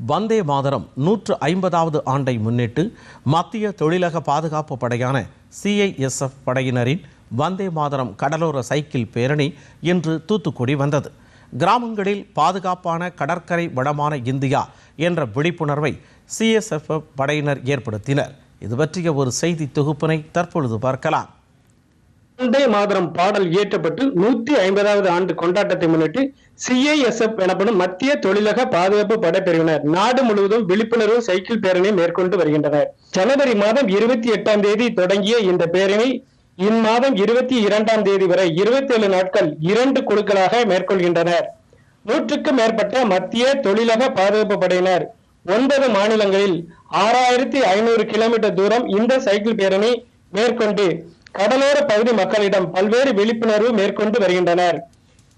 வந்தே மாதரம் 150வது ஆண்டை முன்னிட்டு மத்திய தொழிலக பாதுகாப்பு படையான CISF படையினரின் வந்தே மாதரம் கடலோர சைக்கிள் பேரணி இன்று தூத்துக்குடி வந்தது. கிராமங்களில் பாதுகாப்பான கடற்கரை வளமான இந்தியா என்ற விழிப்புணர்வை CISF படையினர் ஏற்படுத்தினர். இது பற்றிய ஒரு செய்தி தொகுப்பினை தற்பொழுது பார்க்கலாம். வந்தே மாதரம் பாடல் இயற்றப்பட்டு 150வது ஆண்டு கொண்டாட்டத்தை முன்னிட்டு CISF எனப்படும் மத்திய தொழிலக பாதுகாப்பு படைப்பிரிவினர் நாடு முழுவதும் விழிப்புணர்வு சைக்கிள் பேரணி மேற்கொண்டு வருகின்றனர். ஜனவரி மாதம் 28ஆம் தேதி தொடங்கிய இந்த பேரணி இம்மாதம் 22ஆம் தேதி வரை 27 நாட்கள் 2 குழுக்களாக மேற்கொள்கின்றனர். 100க்கும் மேற்பட்ட மத்திய தொழிலக பாதுகாப்பு படையினர் 9 மாநிலங்களில் 6500 கிலோமீட்டர் தூரம் இந்த சைக்கிள் பேரணி மேற்கொண்டு கடலோர பகுதி மக்களிடம் பல்வேறு விழிப்புணர்வு மேற்கொண்டு வருகின்றனர்.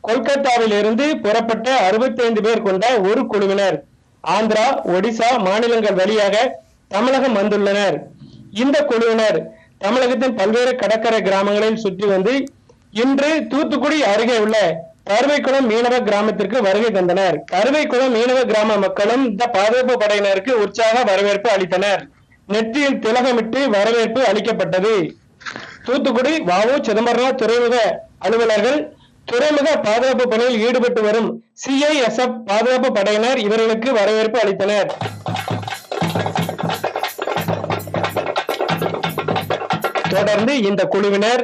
கொல்கத்தாவில் இருந்து புறப்பட்ட 65 பேர் கொண்ட ஒரு குழுவினர் ஆந்திரா, ஒடிசா மாநிலங்கள் வழியாக தமிழகம் வந்துள்ளனர். இந்த குழுவினர் தமிழகத்தின் பல்வேறு கடற்கரை கிராமங்களில் சுற்றி வந்து இன்று தூத்துக்குடி அருகே உள்ள கருவைக்குளம் மீனவ கிராமத்திற்கு வருகை தந்தனர். கருவைக்குளம் மீனவ கிராம மக்களும் இந்த பாதுகாப்பு படையினருக்கு உற்சாக வரவேற்பு அளித்தனர். நெற்றியில் திலகமிட்டு வரவேற்பு அளிக்கப்பட்டது. தூத்துக்குடி வ.உ. சிதம்பரனார் துறைமுக அலுவலர்கள், துறைமுக பாதுகாப்பு பணியில் ஈடுபட்டு வரும் CISF பாதுகாப்பு படையினர் இவர்களுக்கு வரவேற்பு அளித்தனர். தொடர்ந்து இந்த குழுவினர்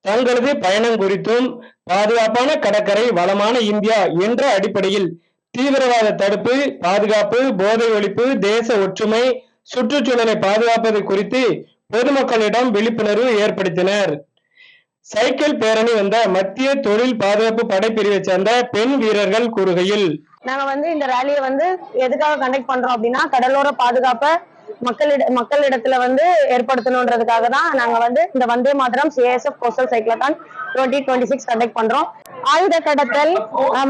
தங்களது பயணம் குறித்தும் பாதுகாப்பான கடற்கரை வளமான இந்தியா என்ற அடிப்படையில் தீவிரவாத தடுப்பு, பாதுகாப்பு, போதை ஒழிப்பு, தேச ஒற்றுமை, சுற்றுச்சூழலை பாதுகாப்பது குறித்து பொதுமக்களிடம் விழிப்புணர்வு ஏற்படுத்தினர். சைக்கிள் பேரணி வந்த மத்திய தொழில் பாதுகாப்பு படைப்பிரிவை சேர்ந்த பெண் வீரர்கள் கூறுகையில், நாங்க இந்த ரேலியை எதுக்காக கண்டக்ட் பண்றோம் அப்படின்னா, கடலோர பாதுகாப்பை மக்களிடத்துல ஏற்படுத்தணும்ன்றதுக்காக தான் நாங்க இந்த வந்தே மாதரம் CISF கோஸ்டல் சைக்கிளத்தான் 2026 கண்டக்ட் பண்றோம். ஆயுத கடத்தல்,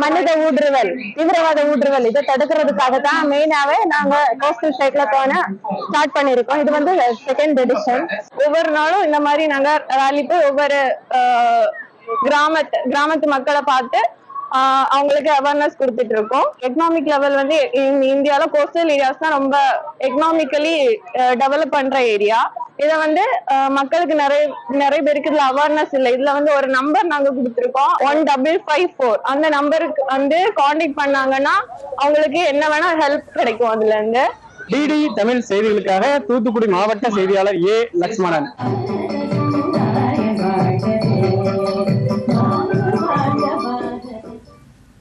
மனித ஊடுருவல், தீவிரவாத ஊடுருவல் இதை தடுக்கிறதுக்காக தான் மெயினாவே நாங்க கோஸ்டல் சைக்கிளத்தான ஸ்டார்ட் பண்ணிருக்கோம். இது செகண்ட் எடிஷன். ஒவ்வொரு நாளும் இந்த மாதிரி நாங்க ரேலி போய் ஒவ்வொரு கிராமத்து மக்களை பார்த்து அவங்களுக்கு அவேர்னஸ் கொடுத்துட்டு இருக்கோம். எக்கனாமிக் லெவல் இந்தியால கோஸ்டல் ஏரியாஸ் தான் ரொம்ப எக்கனாமிக்கலி டெவலப் பண்ற ஏரியா. இத மக்களுக்கு நிறைய பேருக்கு இதுல அவேர்னஸ் இல்லை. இதுல ஒரு நம்பர் நாங்க கொடுத்துருக்கோம் 1554. அந்த நம்பருக்கு கான்டாக்ட் பண்ணாங்கன்னா அவங்களுக்கு என்ன வேணா ஹெல்ப் கிடைக்கும். அதுல இருந்து DD தமிழ் செய்திகளுக்காக தூத்துக்குடி மாவட்ட செய்தியாளர் A. லட்சுமணன்.